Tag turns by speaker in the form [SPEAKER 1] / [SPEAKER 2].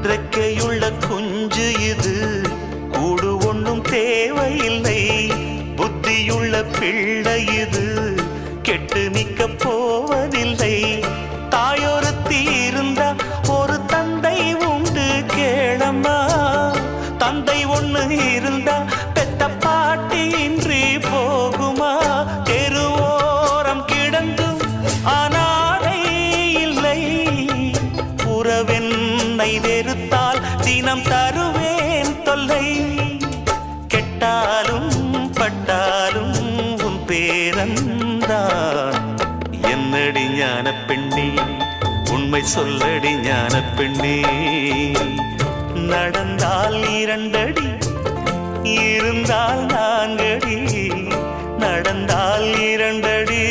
[SPEAKER 1] இறக்கையுள்ள குஞ்சு இது, கூடு ஒன்றும் தேவையில்லை. புத்தியுள்ள பிள்ளை இது, கெட்டு நிக்க போவதில்லை. தாயொருத்தி இருந்தா ஒரு தந்தை உண்டு கேளம்மா. தந்தை ஒண்ணு இருந்தா பெத்த பாட்டி இன்றி போகுமா? தெருவோரம் கிடந்தும் அனாதை இல்லை. உறவென்னை வெறுத்தால் தினம் தருவேன் தொல்லை. கெட்டாலும் பட்டாலும் உன் பேரந்தான். என்னடி ஞான பெண்ணே, உண்மை சொல்லடி ஞான பெண்ணே. நடந்தால் 2 அடி, இருந்தால் 4 அடி. நடந்தால் 2 அடி,